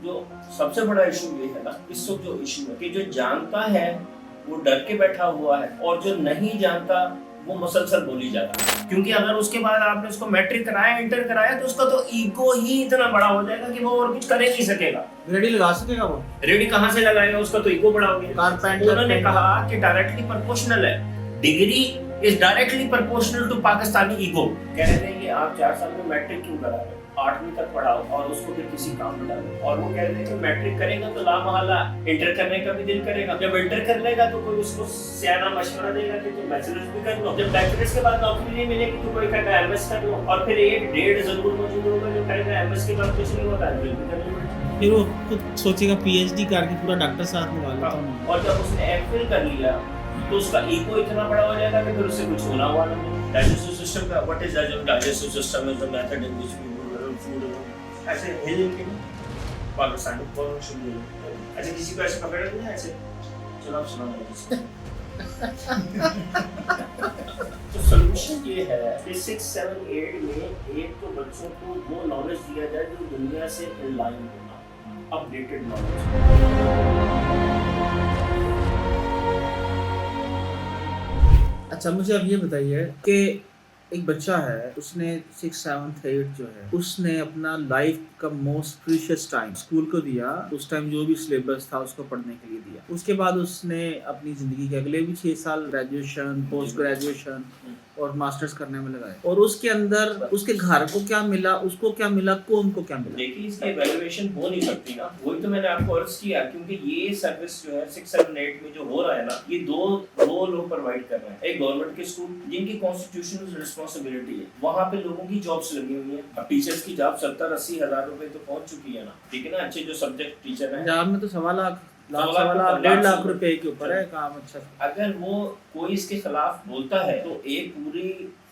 جو سب سے بڑا ایشو یہ ہے نا اس وقت جو ایشو ہے کہ جو جانتا ہے وہ ڈر کے بیٹھا ہوا ہے اور جو نہیں جانتا وہ مسلسل بولی جاتا ہے. کیونکہ اگر اس کے بعد آپ نے اس کو میٹرک کرایا انٹر کرایا تو اس کا تو ایگو ہی اتنا بڑا ہو جائے گا کہ وہ اور کچھ کر ہی نہیں سکے گا. ریڈی لگا سکے گا وہ ریڈی کہاں سے لگائے گا, اس کا تو ایگو بڑا ہو گیا. کارپینٹر انہوں نے کہا کہ ڈائریکٹلی پرپورشنل ہے, degree is directly proportional to Pakistani ego. کہہ رہے ہیں کہ آپ 4 سال میں میٹرک کیوں کرا رہے ہو, 8ویں تک پڑھاؤ اور اس کو پھر کسی کام میں ڈالو. اور وہ کہہ رہے ہیں کہ میٹرک کرے گا تو لا محالہ انٹر کرنے کا بھی دل کرے گا. جب انٹر کر لے گا تو کوئی اس کو سیاح مشورہ دے گا کہ تم بیچلرز بھی کر لو. جب بیچلرز کے بعد نوکری نہیں ملے گی تو کوئی کہے گا ایم ایس کر لو. اور پھر 1-1.5 ضرور موجود ہوگا جو کہے گا ایم ایس کے بعد کچھ نہیں ہوتا ہے بھی کر لو. پھر وہ خود سوچے گا پی ایچ ڈی کر کے پورا ڈاکٹر ساتھ لگا لیتا ہوں. اور جب اس نے ایم فل کر لیا تو اس کا ایگو اتنا بڑا ہو جائے گا کہ پھر اس سے کچھ ہونا ہوا نہیں. ڈائجسٹو سسٹم کا what is digestive system is the method in which we will food ایسے ہل کے پاکستانی فورم شروع ہو. ایسے کسی کو ایسے پکڑ دیں ایسے چلو آپ سنا مجھے. تو سولوشن یہ ہے کہ 6, 7, 8 میں ایک تو بچوں کو وہ نالج دیا جائے جو دنیا سے ان لائن ہونا, اپ ڈیٹڈ نالج. اچھا مجھے اب یہ بتائیے کہ ایک بچہ ہے, اس نے 6, 7, 8 جو ہے اس نے اپنا لائف کا موسٹ پریشیس ٹائم اسکول کو دیا. اس ٹائم جو بھی سلیبس تھا اس کو پڑھنے کے لیے دیا. اس کے بعد اس نے اپنی زندگی کے اگلے بھی 6 سال گریجویشن, پوسٹ گریجویشن اور ماسٹرز کرنے میں لگائے. اور اس کے اندر اس کے گھر کو کیا ملا, اس کو کیا ملا, قوم کو کیا ملا؟ دیکھیے اس کی ایویلویشن ہو نہیں سکتی نا, وہی تو میں نے آپ کو عرض کیا. کیونکہ یہ سروس جو ہے 6, 7, 8 میں جو ہو رہا ہے نا, یہ دو لوگ پرووائڈ کر رہے ہیں. ایک گورنمنٹ کے اسکول جن کی کانسٹیٹیوشنل رسپانسبلٹی ہے, وہاں پہ لوگوں کی جابس لگی ہوئی ہیں. اب ٹیچرز کی جاب 70-80 ہزار روپے تو پہنچ چکی ہے نا, ٹھیک ہے نا. اچھے جو سبجیکٹ ٹیچر ہیں جاب میں تو 1.25 لاکھ روپے کے اوپر ہے کام. اچھا اگر وہ کوئی اس کے خلاف بولتا ہے تو ایک پوری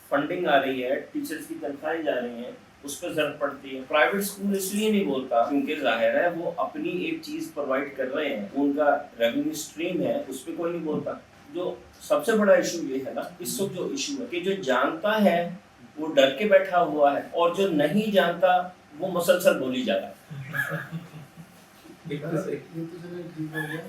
فنڈنگ آ رہی ہے, ٹیچرز کی تنخواہیں جا رہی ہیں, اس پہ ضرورت پڑتی ہے. پرائیویٹ اسکول اس لیے نہیں بولتا کیونکہ ظاہر ہے وہ اپنی ایک چیز پرووائڈ کر رہے ہیں, ان کا ریونیو اسٹریم ہے, اس پہ کوئی نہیں بولتا. جو سب سے بڑا ایشو یہ ہے نا اس وقت جو ایشو ہے کہ جو جانتا ہے وہ ڈر کے بیٹھا ہوا ہے اور جو نہیں جانتا وہ مسلسل بولی جاتا ہے. یہ تو چلے ٹھیک ہو گیا.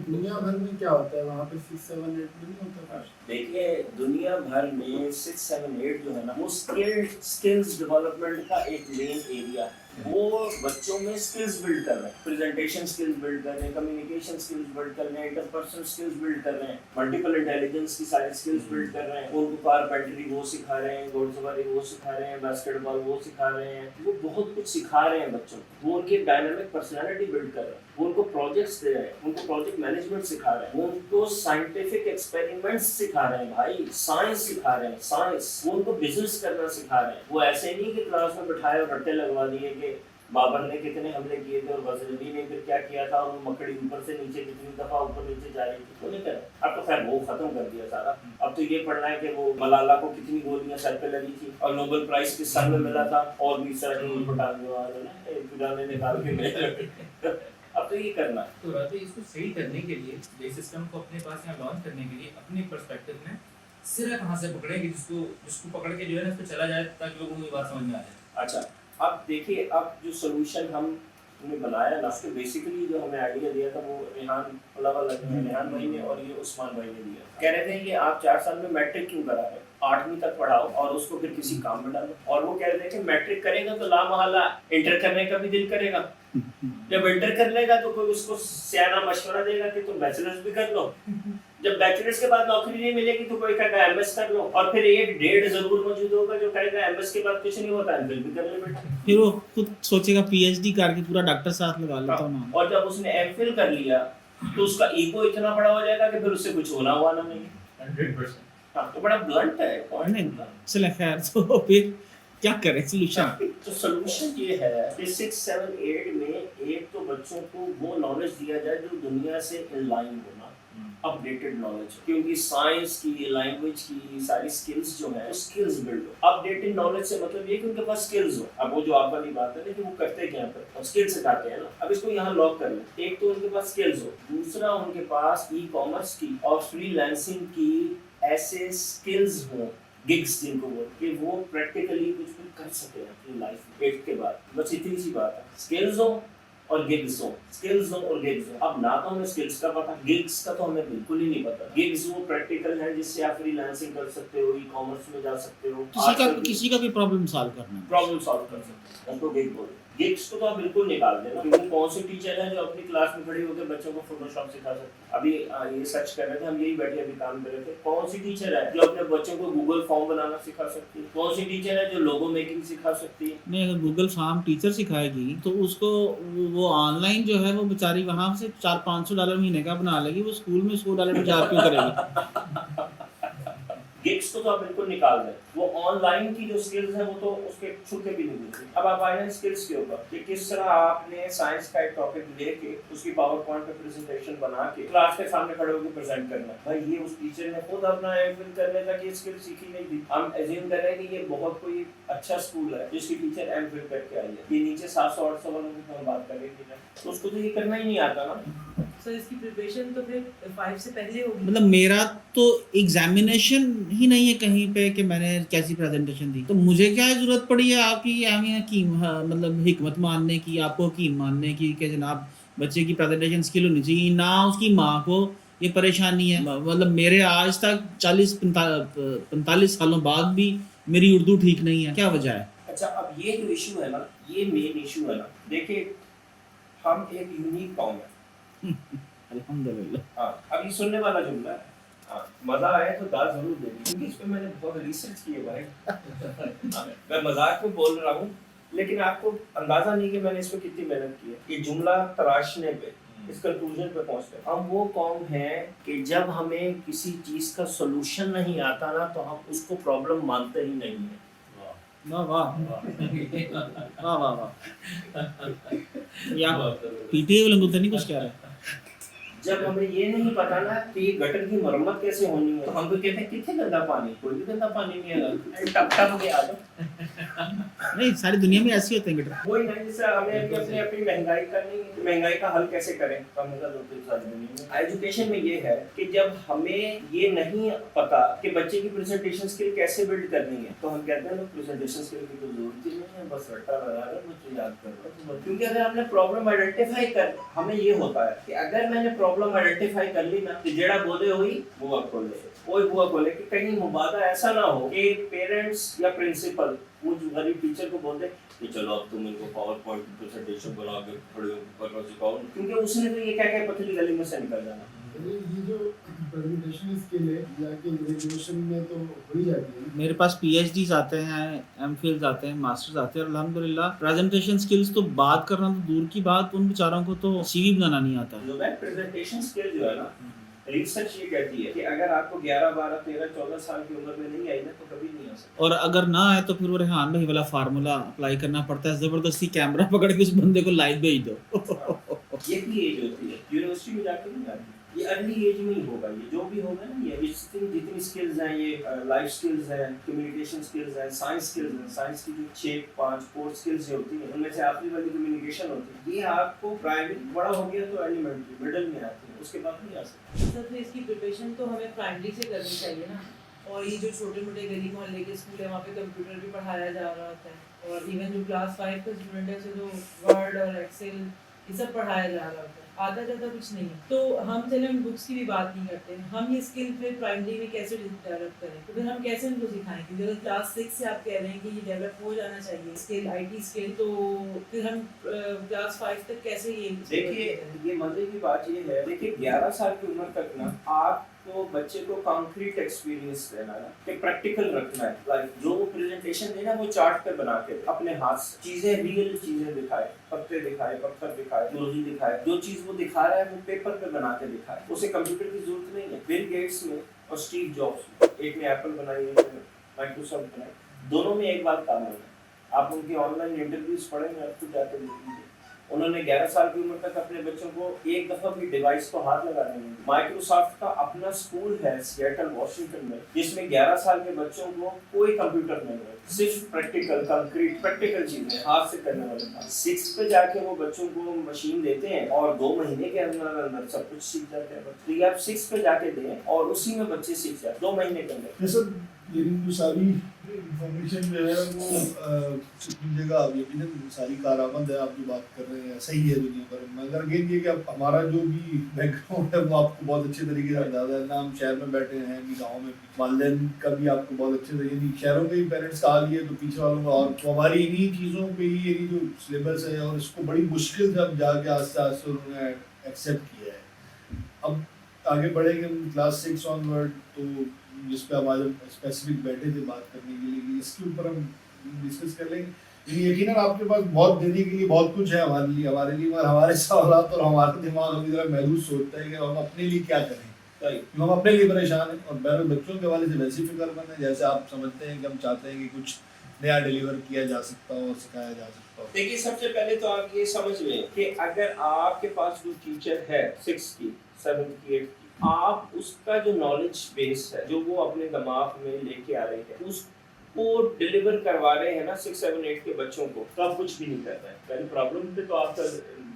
دنیا بھر میں کیا ہوتا ہے وہاں پہ 6, 7, 8 میں نہیں ہوتا. دیکھیے دنیا بھر میں 6, 7, 8 جو ہے نا وہ اسکلز ڈیولپمنٹ کا ایک مین ایریا ہے. وہ بچوں میں اسکلز بلڈ کر رہے ہیں, پریزنٹیشن اسکلز بلڈ کر رہے ہیں, کمیونیکیشن اسکلز بلڈ کر رہے ہیں, انٹرپرسنل اسکلز بلڈ کر رہے ہیں, ملٹیپل انٹیلیجنس کی ساری اسکلز بلڈ کر رہے ہیں. ان کو کارپینٹری وہ سکھا رہے ہیں, گھوڑ سواری وہ سکھا رہے ہیں, باسکٹ بال وہ سکھا رہے ہیں. وہ بہت کچھ سکھا رہے ہیں بچوں کو. وہ ان کی ڈائنامک پرسنالٹی بلڈ کر رہے ہیں. وہ ان کو پروجیکٹس دے رہے ہیں, ان کو پروجیکٹ مینجمنٹ سکھا رہے ہیں, وہ ان کو سائنٹیفک ایکسپیریمنٹس سکھا رہے ہیں. بھائی سائنس سکھا رہے ہیں, سائنس. وہ ان کو بزنس کرنا سکھا رہے ہیں. وہ ایسے نہیں کہ کلاس میں بٹھائے اور رٹے لگوا دیے کہ بابر نے کتنے حملے کیے تھے اور غزنوی نے پھر کیا کیا تھا اور وہ مکڑی اوپر سے نیچے کتنی دفعہ اوپر نیچے جا رہی تھی. وہ نہیں کرا. اب تو خیر وہ ختم کر دیا سارا. اب تو یہ پڑھنا ہے کہ وہ ملالہ کو کتنی گولیاں سر پہ لگی تھی اور نوبل پرائز کس سال میں ملا تھا, اور بھی اس طرح کے پٹانے والے نکال کے ملے. اب تو یہ کرنا ہے. تو راتے اس کو صحیح کرنے کے لیے یہ سسٹم کو اپنے پاس یہاں لانچ کرنے کے لیے اپنے پرسپیکٹو میں سرا کہاں سے پکڑیں کہ جس کو پکڑ کے جو ہے نا اس پہ چلا جائے تاکہ لوگوں کو یہ بات سمجھ میں آ جائے. اچھا اب دیکھیے, اب جو سولوشن ہم نے بنایا نا اس کے بیسیکلی جو ہمیں آئیڈیا دیا تھا وہ ریحان بھائی نے اور یہ عثمان بھائی نے دیا. کہہ رہے تھے کہ آپ 4 سال میں میٹرک کیوں کرا رہے, 8ویں تک پڑھاؤ اور اس کو پھر کسی کام میں ڈالو. اور وہ کہہ رہے تھے کہ میٹرک کرے گا تو لا محالہ انٹر کرنے کا بھی دل کرے گا. جب انٹر کر لے گا تو کوئی اس کو سیاح مشورہ دے گا کہ تم بیچلرز بھی کر لو. جب بیچلرز کے بعد نوکری نہیں ملے گی تو کوئی کہے گا ایم ایس کر لو. اور پھر 1-1.5 ضرور موجود ہوگا جو کہے گا ایم ایس کے بعد کچھ نہیں ہوتا ہے بھی کر لے بیٹا. پھر وہ خود سوچے گا پی ایچ ڈی کر کے پورا ڈاکٹر ساتھ لگا لیتا ہوں. اور جب اس نے ایم فل کر لیا تو اس کا ایگو اتنا بڑا ہو جائے گا کہ پھر اس سے کچھ ہونا ہوا نہ نہیں. 100%. ہاں تو بڑا بلنٹ ہے نہیں چلے خیر. تو پھر کیا کریں سولوشن؟ تو سولوشن یہ ہے کہ 6, 7, 8 میں ایک تو بچوں کو وہ نالج دیا جائے جو دنیا سے ان لائن ہونا, اپ ڈیٹڈ نالج. کیونکہ سائنس کی, لینگویج کی ساری سکلز جو ہیں سکلز بلڈ ہو. اپ ڈیٹڈ نالج سے مطلب یہ کہ ان کے پاس سکلز ہو. اب وہ جو آپ والی بات ہے نا کہ وہ کرتے کیا ہیں اور سکل سکھاتے ہیں نا, اب اس کو یہاں لاک کر لیں. ایک تو ان کے پاس سکلز ہو, دوسرا ان کے پاس ای کامرس کی اور فری لانسنگ کی ایسے سکلز ہوں, گگس جن کو بولتے کہ وہ پریکٹیکلی کچھ بھی کر سکے اپنی لائف میں 8 کے بعد. بس اتنی سی بات ہے, سکلز ہو और गिग्स हो, स्किल्स हो और गिग्स हो। अब ना तो हमें स्किल्स का पता, गिग्स का तो हमें बिल्कुल ही नहीं पता। गिग्स वो प्रैक्टिकल है जिससे आप फ्रीलांसिंग कर सकते हो, ई कॉमर्स में जा सकते हो, किसी का भी प्रॉब्लम सॉल्व करना है। प्रॉब्लम सॉल्व कर सकते हो, उनको गिग बोलते हैं। गिग्स को तो आप बिल्कुल निकाल देना, क्योंकि कौन से टीचर हैं जो अपनी क्लास में खड़े होकर बच्चों को फोटोशॉप सिखा सकते हैं। अभी ये सर्च कर रहे थे हम, यही बैठे अभी काम कर रहे थे, कौन सी टीचर है जो अपने बच्चों को गूगल फॉर्म बनाना सिखा सकती है, कौन सी टीचर है जो लोगो मेकिंग सिखा सकती है। नहीं, अगर गूगल फॉर्म टीचर सिखाएगी तो उसको वो ऑनलाइन जो है वो बेचारी वहाँ से $400-500 महीने का बना लेगी, वो स्कूल में $100 में चार क्यों करेगी? गिग्स को तो आप बिल्कुल निकाल दें। वो ऑनलाइन की जो स्किल्स है वो तो उसके छुके भी नहीं मिलती। अब आप आए हैं स्किल्स के ऊपर कि किस तरह आपने साइंस का एक टॉपिक लेके उसकी पावर पॉइंट पे प्रेजेंटेशन बना के क्लास के सामने खड़े होकर प्रेजेंट करना है। भाई ये उस टीचर ने खुद अपना एमफिल करने तक ये स्किल सीखी नहीं थी। हम एज्यूम कर रहे हैं कि ये बहुत कोई अच्छा स्कूल है जिसकी टीचर एमफिल करके आई है। ये नीचे 700-800 वालों की तो हम बात कर रहे थे, तो उसको तो ये करना ही नहीं आता ना। सर इसकी प्रिपरेशन तो फिर 5 से पहले होगी। मतलब मेरा तो एग्जामिनेशन ही नहीं है कहीं पे कि मैंने कैसी प्रेजेंटेशन दी, तो मुझे क्या जरूरत पड़ी है आपकी हकीम मतलब हिकमत मानने की, आपको हकीम मानने की कि जनाब बच्चे की प्रेजेंटेशन स्किल होनी चाहिए, ना उसकी माँ को ये परेशानी है। मतलब मेरे आज तक 40-45 सालों बाद भी मेरी उर्दू ठीक नहीं है, क्या वजह है? अच्छा, अब ये जो इशू है ना, ये मेन इशू है ना। देखिए, हम एक यूनिक कौम है। अल्हम्दुलिल्लाह। हाँ, अब ये सुनने वाला जुमला है। हाँ, मजा आए तो दाद जरूर देना, क्योंकि इस पे मैंने बहुत रिसर्च की है भाई। हाँ, मैं मजाक में बोल रहा हूँ, लेकिन आपको अंदाजा नहीं कि मैंने इस पे कितनी मेहनत की है। ये जुमला तराशने पे, इस कंक्लूजन पे पहुंचते हैं। हम वो कौम है कि जब हमें किसी चीज का सोल्यूशन नहीं आता ना, तो हम उसको प्रॉब्लम मानते ही नहीं है। वाह वाह वाह वाह वाह। या पीटीए वाले तो नहीं कुछ कह रहे। जब हमें ये नहीं पता ना कि ये गटर की मरम्मत कैसे होनी है, तो हम तो कहते हैं कितने गंदा पानी, कोई भी गंदा पानी नहीं है, टप टप के आ जाओ। नहीं, सारी दुनिया में ऐसे होते हैं गटर। वही नहीं, जैसे हमें अभी अपनी महंगाई करनी है, महंगाई का हल कैसे करें, कम होगा दो तीन साल में। एजुकेशन में ये है कि जब हमें ये नहीं पता कि बच्चे की प्रेजेंटेशन स्किल कैसे बिल्ड करनी है, तो हम कहते हैं प्रेजेंटेशन स्किल की तो जरूरत ही नहीं है, बस रट्टा लगा कर बच्चे याद कर लो। क्योंकि अगर आपने प्रॉब्लम आइडेंटिफाई कर, हमें ये होता है कि अगर मैंने प्रॉब्लम आइडेंटिफाई कर ली ना, तो जेड़ा बोले हुई बुआ खोले, कोई बुआ खोले, कि कहीं मुबादा ऐसा ना हो कि पेरेंट्स या प्रिंसिपल मुझ गरीब टीचर को बोल दे कि चलो अब तुम इनको पावर पॉइंट की प्रेजेंटेशन बना के खड़े होकर सिखाओ, क्योंकि उसने तो ये क्या क्या पतली गली में से निकल जाना। ये जो प्रेजेंटेशन स्किल है जाके ग्रेजुएशन में तो हो ही जाती है। मेरे पास पीएचडीज आते हैं, एमफिल्स आते हैं, मास्टर्स आते हैं, और अल्हम्दुलिल्लाह प्रेजेंटेशन स्किल्स तो बात करना तो दूर की बात, उन बेचारों को तो सीवी बनाना नहीं आता। जो है प्रेजेंटेशन स्किल जो है ना, रिसर्च ये कहती है कि अगर आपको 11, 12, 13, 14 साल की उम्र में नहीं आई ना, तो कभी नहीं आ सकता। और अगर ना आए तो फिर वो रेहान भाई वाला फार्मूला अप्लाई करना पड़ता है, जबरदस्ती कैमरा पकड़ के उस बंदे को लाइव भेज दो। ये भी एज होती है, यूनिवर्सिटी में जाके नहीं आती, ये अर्ली एज में ही होगा। ये जो भी होगा ना, ये जितनी स्किल्स हैं, ये लाइफ स्किल्स हैं, कम्युनिकेशन स्किल्स हैं, साइंस स्किल्स हैं, साइंस की जो 6-5 कोर स्किल्स होती हैं, उनमें से आखिरी वाली कम्युनिकेशन होती है, ये आपको प्राइमरी बड़ा हो गया तो एलिमेंट्री मिडिल में आती है, उसके बाद नहीं आ सकती। सर फिर इसकी प्रिपरेशन तो हमें प्राइमरी से करनी चाहिए ना, और ये जो छोटे मोटे गली मोहल्ले के स्कूल है वहाँ पे कंप्यूटर भी पढ़ाया जा रहा होता है, और इवन जो क्लास 5 का स्टूडेंट है उसे तो वर्ड और एक्सेल ये सब पढ़ाया जा रहा होता है, आता जाता कुछ नहीं है। तो हम चले हम बुक्स की भी बात नहीं करते, हम ये स्किल फिर प्राइमरी में कैसे डेवलप करें, तो फिर हम कैसे उनको सिखाएंगे? अगर क्लास 6 से आप कह रहे हैं कि ये डेवलप हो जाना चाहिए स्किल, आईटी स्किल, तो फिर हम क्लास 5 तक कैसे ये? देखिए, ये मजे की बात ये है, देखिए 11 साल की उम्र तक ना आपको बच्चे को कॉन्क्रीट एक्सपीरियंस देना है, कि प्रैक्टिकल रखना है। लाइक जो वो प्रेजेंटेशन देना वो चार्ट पे बना के अपने हाथ से चीजें, रियल चीजें दिखाए, पत्ते दिखाए, पत्थर दिखाए, लोही दिखाए, जो चीज वो दिखा रहा है वो पेपर पे बना के दिखाए। उसे कंप्यूटर की जरूरत नहीं है। बिल गेट्स में और स्टीव जॉब्स में, एक ने एप्पल बनाई, एक ने माइक्रोसॉफ्ट बनाई, दोनों में एक बात कॉमन है। आप उनकी ऑनलाइन इंटरव्यूज पढ़ेंगे, आपको जाकर देख लीजिए, उन्होंने 11 साल की उम्र तक अपने बच्चों को एक दफा भी डिवाइस को हाथ लगाने नहीं दिया। माइक्रोसॉफ्ट का अपना स्कूल है सिएटल वॉशिंगटन में, जिसमें 11 साल के बच्चों को कोई कंप्यूटर नहीं है, सिर्फ प्रैक्टिकल कंक्रीट प्रैक्टिकल चीजें हाथ से करने वाले काम। 6 पे जाके वो बच्चों को मशीन देते हैं और 2 महीने के अंदर अंदर सब कुछ सीख जाते हैं। तो आप 6 पे जाके दें और उसी में बच्चे सीख जाते 2 महीने के अंदर। जैसे لیکن جو ساری انفارمیشن جو ہے وہ سکون جگہ اب یقیناً ساری کارآمد ہے. آپ جو بات کر رہے ہیں صحیح ہے دنیا بھر میں، مگر اگین یہ کہ اب ہمارا جو بھی بیک گراؤنڈ ہے وہ آپ کو بہت اچھے طریقے سے اندازہ ہے. نہ ہم شہر میں بیٹھے ہیں بھی، گاؤں میں بھی، والدین کا بھی آپ کو بہت اچھے طریقے سے شہروں کے ہی پیرنٹس کا حال یہ ہے تو پیچھے والوں کا. اور تو ہماری انہیں چیزوں پہ ہی یعنی جو سلیبس ہے اور اس کو بڑی مشکل سے اب جا کے آہستہ آہستہ انہوں نے ایکسیپٹ کیا ہے. اب آگے بڑھیں گے کلاس 6 آن ورڈ، تو جس پہ ہمارے اسپیسیفک بیٹھے تھے بات کرنے کے لیے، اس کے اوپر ہم ڈسکس کر لیں گے. یقیناً آپ کے پاس بہت دینے کے لیے بہت کچھ ہے ہمارے لیے مگر ہمارے سوالات اور ہمارا دماغ ابھی ذرا محدود سوچتا ہے کہ ہم اپنے لیے کیا کریں. ہم اپنے لیے پریشان ہیں اور بہرحال بچوں کے حوالے سے ویسی فکر مند ہیں جیسے آپ سمجھتے ہیں کہ ہم چاہتے ہیں کہ کچھ نیا ڈیلیور کیا جا سکتا ہو اور سکھایا جا سکتا ہو. دیکھیے سب سے پہلے تو آپ یہ سمجھ لیں کہ اگر آپ کے پاس جو ٹیچر ہے 6 کی 7 کی 8 کی، آپ اس کا جو نالج بیس ہے جو وہ اپنے دماغ میں لے کے آ رہے ہیں اس کو ڈیلیور کروا رہے ہیں نا 6 7 8 کے بچوں کو، تو آپ کچھ بھی نہیں کر رہے ہیں. پہلے پرابلم پہ تو آپ کا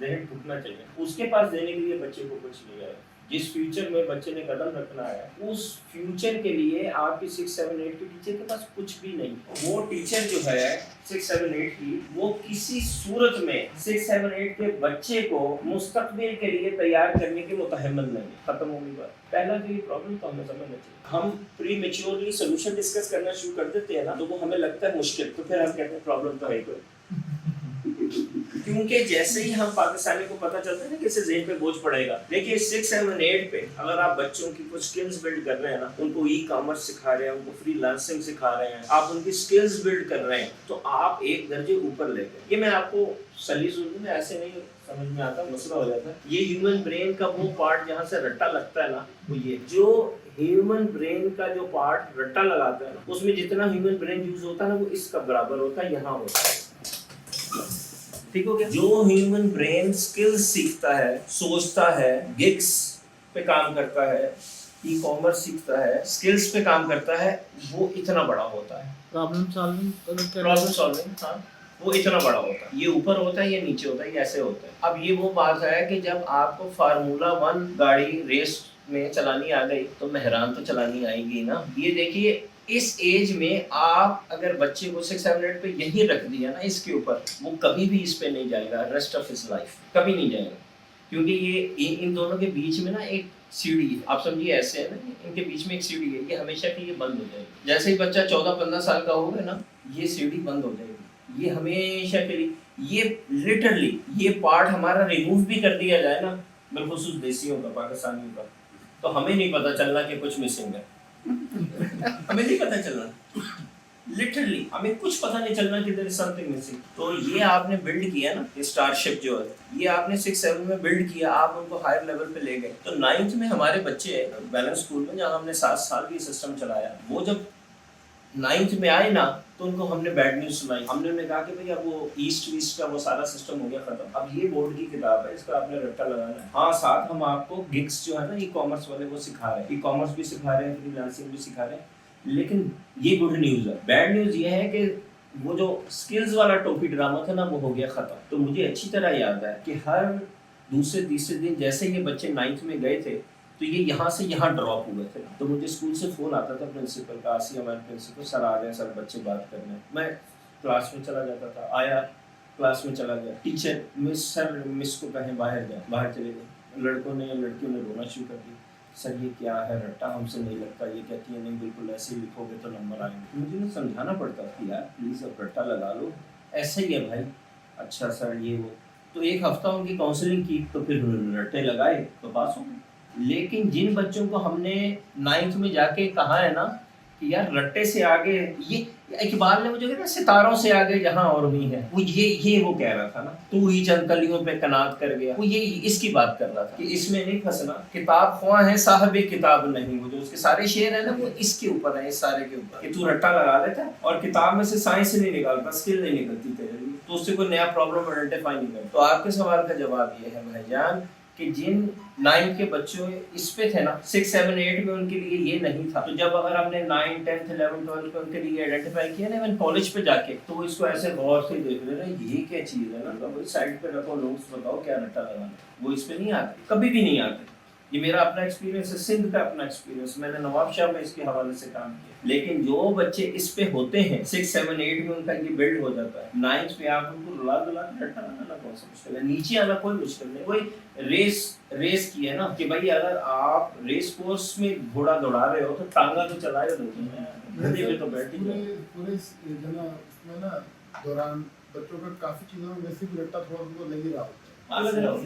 ذہن ٹوٹنا چاہیے. اس کے پاس دینے کے لیے بچے کو کچھ نہیں ہے. جس فیوچر میں بچے نے قدم رکھنا ہے اس فیوچر کے لیے آپ کی 6 7 8 کے ٹیچر کے پاس کچھ بھی نہیں. وہ ٹیچر جو ہے 6 7 8 کی، وہ کسی صورت میں 6 7 8 کے بچے کو مستقبل کے لیے تیار کرنے کے متحمل نہیں. ختم ہوگی بات. پہلا جو یہ پرابلم تو ہمیں سمجھنا چاہیے. ہم پری میچورلی سولوشن ڈسکس کرنا شروع کر دیتے ہیں نا تو وہ ہمیں لگتا ہے مشکل، تو پھر ہم کہتے ہیں پرابلم تو ہے کوئی. کیونکہ جیسے ہی ہم پاکستانی کو پتہ چلتا ہے نا کہ اسے ذہن پہ بوجھ پڑے گا. دیکھیے 6 7 8 پہ اگر آپ بچوں کی کچھ سکلز بلڈ کر رہے ہیں نا، ان کو ای کامرس سکھا رہے ہیں، ان کو فری لانسنگ سکھا رہے ہیں، آپ ان کی سکلز بلڈ کر رہے ہیں، تو آپ ایک درجے اوپر لے گئے. یہ میں آپ کو سلیس اردو میں ایسے نہیں سمجھ میں آتا، مسئلہ ہو جاتا ہے. یہ ہیومن برین کا وہ پارٹ جہاں سے رٹا لگتا ہے نا، وہ یہ جو ہیومن برین کا جو پارٹ رٹا لگاتا ہے نا، اس میں جتنا ہیومن برین یوز ہوتا ہے نا وہ اس کا برابر ہوتا ہے، یہاں ہوتا ہے. ٹھیک ہو گیا. جو ہیومن برین سکلز سیکھتا ہے، سوچتا ہے، گگس پہ کام کرتا ہے، ای کامرس سیکھتا ہے، سکلز پہ کام کرتا ہے، وہ اتنا بڑا ہوتا ہے. پرابلم سالونگ ہاں وہ اتنا بڑا ہوتا ہے. یہ اوپر ہوتا ہے، یہ نیچے ہوتا ہے، یہ ایسے ہوتا ہے. اب یہ وہ بات ہے کہ جب آپ کو فارمولا 1 گاڑی ریس میں چلانی آ گئی تو مہران تو چلانی آئے گی نا. یہ دیکھیے اس ایج میں آپ اگر بچے کو 6 7 8 پہ یہی رکھ دیا نا اس کے اوپر، وہ کبھی بھی اس پہ نہیں جائے گا ریسٹ آف ہز لائف، کبھی نہیں جائے گا. کیونکہ یہ ان دونوں کے بیچ میں نا ایک سیڑھی ہے. آپ سمجھیے ایسے ہے نا، ان کے بیچ میں ایک سیڑھی ہے، یہ ہمیشہ کے لیے بند ہو جائے گی. جیسے ہی بچہ 14 15 سال کا ہوگا نا، یہ سیڑھی بند ہو جائے گی. یہ ہمیشہ کے لیے، یہ لٹرلی یہ پارٹ ہمارا ریموو بھی کر دیا جائے نا، بالخصوص دیسیوں کا، پاکستانیوں کا، تو ہمیں نہیں پتہ چلنا کہ کچھ مسنگ ہے. ہمیں نہیں پتہ چلنا، لٹرلی ہمیں کچھ پتہ نہیں چلنا کہ دیر از سم تھنگ مسنگ. تو یہ آپ نے بلڈ کیا نا، یہ اسٹار شپ جو ہے یہ آپ نے 6 7 میں بلڈ کیا، آپ ان کو ہائر لیول پہ لے گئے. تو 9th میں ہمارے بچے بیلنس اسکول میں جہاں ہم نے 7 سال بھی سسٹم چلایا، وہ جب 9th میں آئے نا تو ان کو ہم نے بیڈ نیوز سنائی. ہم نے انہیں کہا کہ بھائی اب وہ ایسٹ ویسٹ کا وہ سارا سسٹم ہو گیا ختم، اب یہ بورڈ کی کتاب ہے، اس کا آپ نے رٹا لگانا ہے. ہاں ساتھ ہم آپ کو گگس جو ہے نا ای کامرس والے وہ سکھا رہے ہیں، ای کامرس بھی سکھا رہے ہیں، فری لانسنگ بھی سکھا رہے ہیں. لیکن یہ گڈ نیوز ہے. بیڈ نیوز یہ ہے کہ وہ جو سکلز والا ٹوپی ڈرامہ تھا نا وہ ہو گیا ختم. تو مجھے اچھی طرح یاد ہے کہ ہر دوسرے تیسرے دن جیسے یہ بچے 9th میں گئے تھے تو یہ یہاں سے یہاں ڈراپ ہوئے تھے. تو مجھے اسکول سے فون آتا تھا پرنسپل کا، آسی ہمارے پرنسپل، سر آ گئے، سر بچے بات کرنے. میں کلاس میں چلا جاتا تھا، آیا کلاس میں چلا گیا، ٹیچر مس سر مس کو کہیں باہر جائیں، باہر چلے گئے. لڑکوں نے یا لڑکیوں نے رونا شروع کر دی، سر یہ کیا ہے رٹا ہم سے نہیں لگتا. یہ کہتی ہے نہیں بالکل ایسے ہی لکھو گے تو نمبر آئیں گے. مجھے نا سمجھانا پڑتا تھا یار پلیز اب رٹا لگا لو، ایسے ہی ہے بھائی. اچھا سر یہ وہ. تو ایک ہفتہ ان کی کاؤنسلنگ کی تو پھر رٹے لگائے تو پاس ہو گئے. لیکن جن بچوں کو ہم نے 9th میں جا کے کہا ہے نا کہ یار رٹے سے آگے، یہ اقبال نے مجھے کہا ستاروں سے آگے جہاں اور بھی ہے، وہ یہ وہ کہہ رہا تھا نا، تو ہی چند کلیوں پہ کنات کر گیا، وہ یہ اس کی بات کر رہا تھا کہ اس میں نہیں پھنسنا. کتاب خواہ ہے صاحب کتاب نہیں، وہ جو اس کے سارے شعر ہیں نا وہ اس کے اوپر ہیں، اس سارے کے اوپر کہ تو رٹا لگا دیتا اور کتاب میں سے سائنس نہیں نکالتا، اسکل نہیں نکلتی تیرے لیے، تو اس سے کوئی نیا پرابلم آئیڈینٹیفائی نہیں کرتا. تو آپ کے سوال کا جواب یہ ہے بھائی جان کہ جن 9 کے بچوں اس پہ تھے نا 6 7 8 میں ان کے لیے یہ نہیں تھا. تو جب اگر ہم نے 9 10 11 12 میں ان کے لیے آئیڈینٹیفائی کیا نا ایون کالج پہ جا کے، تو وہ اس کو ایسے غور سے دیکھ رہے ہیں یہ کیا چیز ہے نا، وہی سائڈ پہ رکھو، نوٹس بتاؤ کیا رٹا لگانا. وہ اس پہ نہیں آتے، کبھی بھی نہیں آتے. ये मेरा अपना एक्सपीरियंस है, सिंध का अपना एक्सपीरियंस, मैंने नवाब शाह में इसके हवाले से काम किया। लेकिन जो बच्चे इस पे होते हैं 6, 7, 8 में उनका ये बिल्ड हो जाता है, 9th पे आप उनको रुला दुला के रट्टा लगाना कौन सा मुश्किल है, नीचे आना कोई मुश्किल नहीं। कोई रेस की है ना कि भाई अगर आप रेस कोर्स में घोड़ा दौड़ा रहे हो तो टांगा तो चला ही गधे पे तो बैठ ही जाओ। पूरे जो ना उसमें ना दौरान बच्चों का काफी चीजों में वैसे भी रट्टा थोड़ा उनको लग ही रहा होता है। लग रहा होता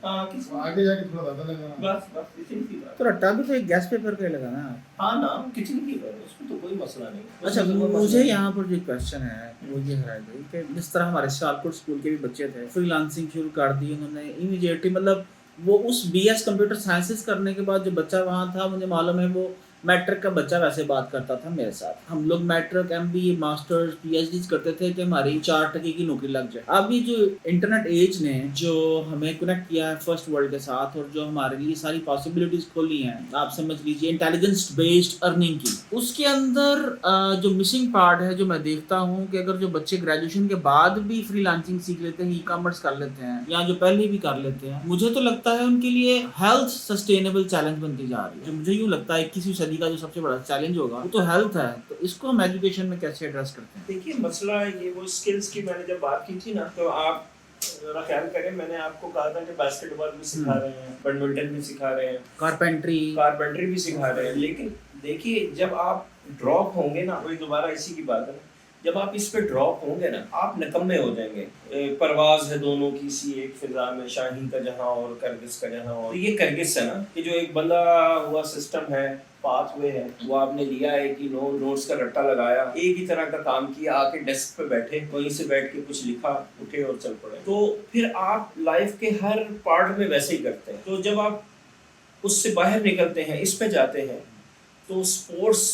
है आगे जाके थोड़ा ज्यादा लगा। बस इतनी सी बात। तो रट्टा भी तो एक गैस पेपर का ही लगा ना। हाँ ना, किचन की बात है, उसमें तो कोई मसला नहीं। अच्छा, उसमें तो कोई मुझे मसला यहाँ पर जो क्वेश्चन है वो ये है कि जिस तरह हमारे सियालकोट स्कूल के भी बच्चे थे, फ्रीलांसिंग शुरू कर दी उन्होंने इमीडिएटली, मतलब वो उस बीएस कंप्यूटर साइंसेस करने के बाद जो बच्चा वहाँ था, मुझे मालूम है वो मैट्रिक का बच्चा वैसे बात करता था मेरे साथ। हम लोग मैट्रिक, एमबीए, मास्टर्स, पीएचडी करते थे कि हमारी 4 टके की नौकरी लग जाए। अब ये जो इंटरनेट एज ने जो हमें कनेक्ट किया है फर्स्ट वर्ल्ड के साथ और जो हमारे लिए सारी पॉसिबिलिटीज खोली हैं, आप समझ लीजिए इंटेलिजेंस बेस्ड अर्निंग की, उसके अंदर जो मिसिंग पार्ट है जो मैं देखता हूँ कि अगर जो बच्चे ग्रेजुएशन के बाद भी फ्रीलांसिंग सीख लेते हैं, ई कॉमर्स कर लेते हैं या जो पहले भी कर लेते हैं, मुझे तो लगता है उनके लिए हेल्थ सस्टेनेबल चैलेंज बनती जा रही है। जो मुझे यूँ लगता है 21वीं सदी का जो सबसे बड़ा चैलेंज होगा वो तो हेल्थ है। तो इसको हम एजुकेशन में कैसे एड्रेस करते हैं? देखिए मसला ये वो स्किल्स की मैंने जब बात की थी ना, तो आप जरा ख्याल करें, मैंने आपको कहा था कि बास्केटबॉल भी सिखा रहे हैं, बैडमिंटन भी सिखा रहे हैं, कारपेंट्री भी सिखा रहे हैं। लेकिन देखिए जब आप ड्रॉप होंगे ना, वही दोबारा इसी की बात है, जब आप इस पे ड्रॉप होंगे ना आप निकम्मे हो जाएंगे। परवाज है दोनों की सी एक फिजा में, शाहीन का जहां और करगिस का जहां। और तो ये करगिस है ना कि जो एक बंदा हुआ सिस्टम है, पाथवे है, वो आपने लिया है कि नोट्स का रट्टा लगाया, एक ही तरह का काम किया, आके डेस्क पे बैठे, वहीं से बैठ के कुछ लिखा, उठे और चल पड़े। तो फिर आप लाइफ के हर पार्ट में वैसे ही करते हैं। तो जब आप उससे बाहर निकलते हैं, इस पे जाते हैं, तो स्पोर्ट्स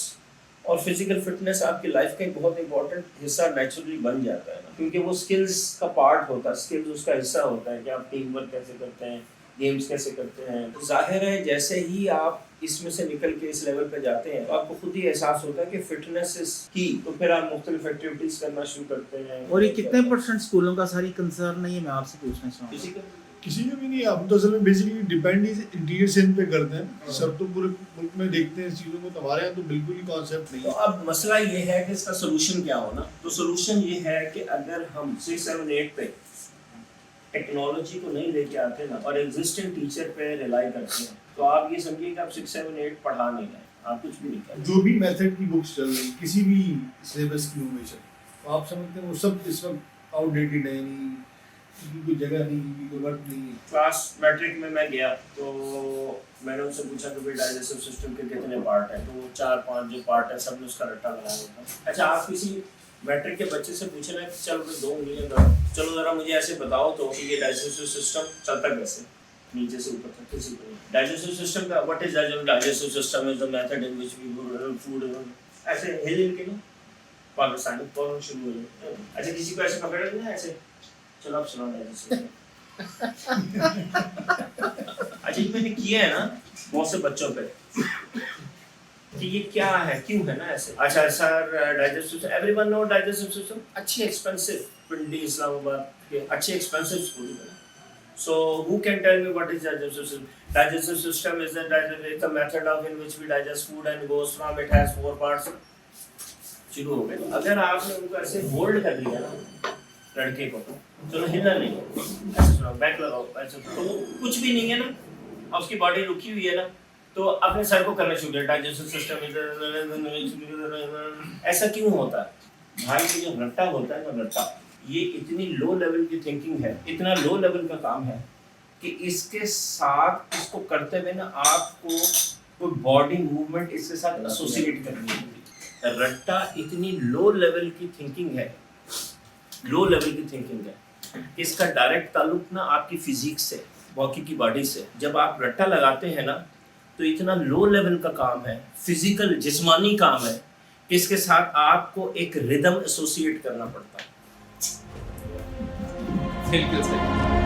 और फिजिकल फिटनेस आपकी लाइफ का एक बहुत इंपॉर्टेंट हिस्सा नेचुरली बन जाता है ना, क्योंकि वो स्किल्स का पार्ट होता है, स्किल्स उसका हिस्सा होता है कि आप टीम वर्क कैसे करते हैं, गेम्स कैसे करते हैं। तो जाहिर है जैसे ही आप इसमें से निकल के इस लेवल पे जाते हैं तो आपको खुद ही एहसास होता है कि फिटनेस इज की, तो फिर आप मुख्तलिफ एक्टिविटीज करना शुरू करते हैं। और ये कितने % स्कूलों का सारी कंसर्न नहीं है, मैं आपसे पूछना चाहूँगा। किसी का भी नहीं, हम तो असल में बेसिकली डिपेंड इंटीरियर सिंध पे करते हैं। सब तो पूरे मुल्क में देखते हैं इस चीज़ों को, तो हमारे यहाँ तो बिल्कुल ही कॉन्सेप्ट नहीं तो है। अब मसला ये है कि इसका सोल्यूशन क्या हो ना, तो सोल्यूशन ये है कि अगर हम 6, 7, 8 पे टेक्नोलॉजी को नहीं लेके आते ना और एग्जिस्टिंग टीचर पे रिलाई करते हैं, तो आप ये समझिए कि आप 6, 7, 8 पढ़ा नहीं रहे, आप कुछ भी नहीं कर रहे। जो भी मेथड की बुक्स चल रही किसी भी सिलेबस की इनोवेशन, तो आप समझते हैं वो सब इस वक्त आउटडेटेड है, नहीं कोई जगह नहीं, कोई वर्क नहीं है। क्लास मैट्रिक में मैं गया तो मैंने उनसे पूछा कि भाई डाइजेस्टिव सिस्टम के कितने पार्ट हैं, तो 4-5 जो पार्ट है सब ने उसका रट्टा लगाया होता। अच्छा, आप किसी मैट्रिक के बच्चे से पूछे ना कि चलो 2 उंगलियां दो, चलो ज़रा मुझे ऐसे बताओ तो कि ये डाइजेस्टिव सिस्टम चलता कैसे, नीचे से ऊपर तक किसी को नहीं। डाइजेस्टिव सिस्टम का what is digestive system is the method in which we food, ऐसे हिल के ना पाकिस्तानी पढ़ना शुरू हो गया। अच्छा, किसी को ऐसे पकड़ लेना ऐसे, चलो आप सुना डाइजेस्टिव। अच्छा, ये मैंने किया है ना बहुत से बच्चों पे कि ये क्या है, क्यों है ना ऐसे। अच्छा sir, digestive, everyone know digestive system, अच्छे एक्सपेंसिव पिंडी इस्लामाबाद के अच्छे एक्सपेंसिव स्कूल में। So who can tell me what is digestive system? Digestive system is the method of in which we digest food and goes from it has 4 parts. शुरू हो गए। अगर आपने उनको ऐसे होल्ड कर लिया ना लड़के को, चलो हिलना नहीं, ऐसे सुनो, बैक लगाओ, ऐसे तो कुछ भी नहीं है ना, अब उसकी बॉडी रुकी हुई है ना, तो अपने सर को करना शुरू कर, डाइजेस्टिव सिस्टम। ऐसा क्यों होता है भाई? ये जो रट्टा होता है ना, रट्टा, ये इतनी लो लेवल की थिंकिंग है, इतना लो लेवल का काम है कि इसके साथ इसको करते हुए ना आपको कोई बॉडी मूवमेंट इसके साथ एसोसिएट करनी होगी। रट्टा इतनी लो लेवल की थिंकिंग है, लो लेवल की थिंकिंग है, इसका डायरेक्ट ताल्लुक ना आपकी फिजिक्स से, बाकी की बॉडी से। जब आप रट्टा लगाते हैं ना तो इतना लो लेवल का काम है, फिजिकल जिस्मानी काम है, इसके साथ आपको एक रिदम एसोसिएट करना पड़ता है। बिल्कुल सही।